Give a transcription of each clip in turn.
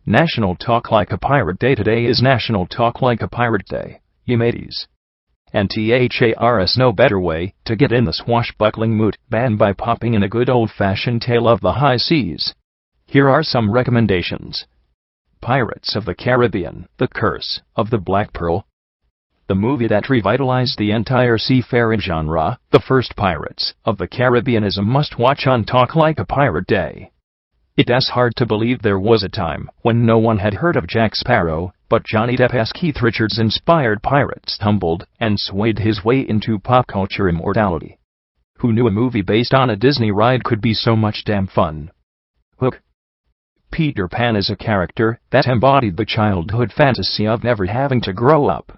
National Talk Like a Pirate Day. Today is National Talk Like a Pirate Day, you mateys. And there's no better way to get in the swashbuckling mood than by popping in a good old-fashioned tale of the high seas. Here are some recommendations. Pirates of the Caribbean, The Curse of the Black Pearl. The movie that revitalized the entire seafaring genre, the first Pirates of the Caribbean, is a must-watch on Talk Like a Pirate Day. It's hard to believe there was a time when no one had heard of Jack Sparrow, but Johnny Depp as Keith Richards inspired pirates stumbled and swayed his way into pop culture immortality. Who knew a movie based on a Disney ride could be so much damn fun? Hook. Peter Pan is a character that embodied the childhood fantasy of never having to grow up.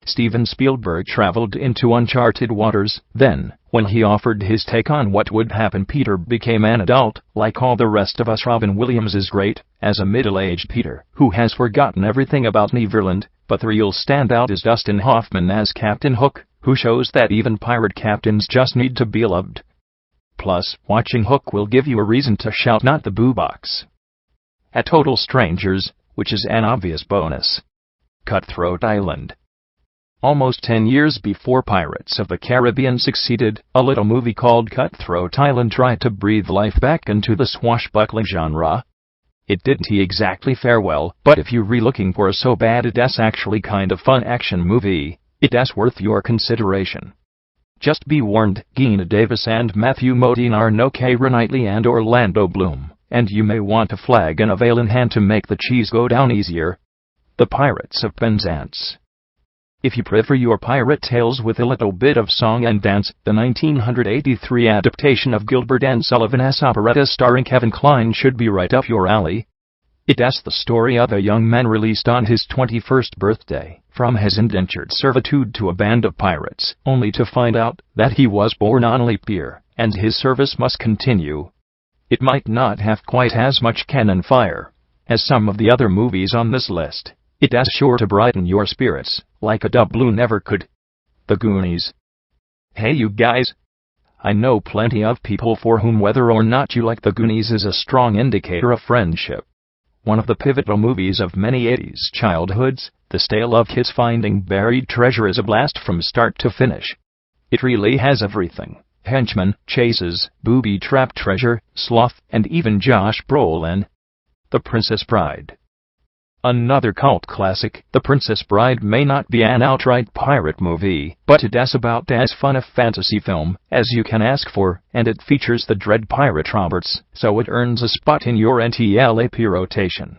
Steven Spielberg traveled into uncharted waters. Then, when he offered his take on what would happen, Peter became an adult, like all the rest of us. Robin Williams is great as a middle-aged Peter who has forgotten everything about Neverland, but the real standout is Dustin Hoffman as Captain Hook, who shows that even pirate captains just need to be loved. Plus, watching Hook will give you a reason to shout "Not the boo box" at total strangers, which is an obvious bonus. Cutthroat Island. Almost 10 years before Pirates of the Caribbean succeeded, a little movie called Cutthroat Island tried to breathe life back into the swashbuckling genre. It didn't exactly fare well, but if you're looking for a so bad it's actually kind of fun action movie, it's worth your consideration. Just be warned, Geena Davis and Matthew Modine are no Keira Knightley and Orlando Bloom, and you may want a flag and a veil in hand to make the cheese go down easier. The Pirates of Penzance. If you prefer your pirate tales with a little bit of song and dance, the 1983 adaptation of Gilbert and Sullivan's operetta starring Kevin Kline should be right up your alley. It's the story of a young man released on his 21st birthday from his indentured servitude to a band of pirates, only to find out that he was born on leap year, and his service must continue. It might not have quite as much cannon fire as some of the other movies on this list. It's sure to brighten your spirits, like a doubloon never could. The Goonies. Hey you guys! I know plenty of people for whom whether or not you like The Goonies is a strong indicator of friendship. One of the pivotal movies of many 80s childhoods, the tale of kids finding buried treasure is a blast from start to finish. It really has everything: henchmen, chases, booby-trapped treasure, sloth, and even Josh Brolin. The Princess Bride. Another cult classic, The Princess Bride may not be an outright pirate movie, but it's about as fun a fantasy film as you can ask for, and it features the dread Pirate Roberts, so it earns a spot in your NTLAP rotation.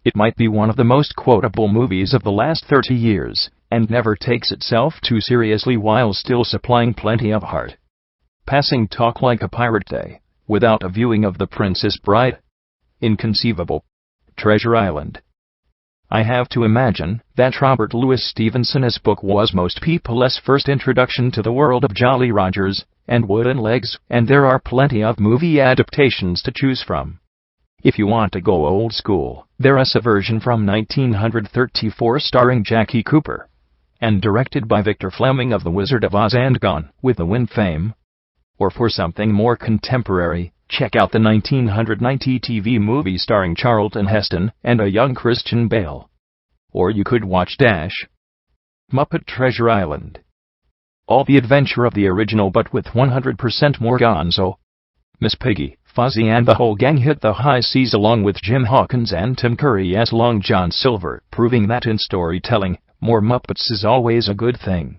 It might be one of the most quotable movies of the last 30 years, and never takes itself too seriously while still supplying plenty of heart. Passing Talk Like a Pirate Day without a viewing of The Princess Bride? Inconceivable. Treasure Island. I have to imagine that Robert Louis Stevenson's book was most people's first introduction to the world of Jolly Rogers and wooden legs, and there are plenty of movie adaptations to choose from. If you want to go old school, there's a version from 1934 starring Jackie Cooper and directed by Victor Fleming of The Wizard of Oz and Gone with the Wind fame. Or for something more contemporary, check out the 1990 TV movie starring Charlton Heston and a young Christian Bale. Or you could watch Muppet Treasure Island. All the adventure of the original but with 100% more gonzo. Miss Piggy, Fozzie and the whole gang hit the high seas along with Jim Hawkins and Tim Curry as Long John Silver, proving that in storytelling, more Muppets is always a good thing.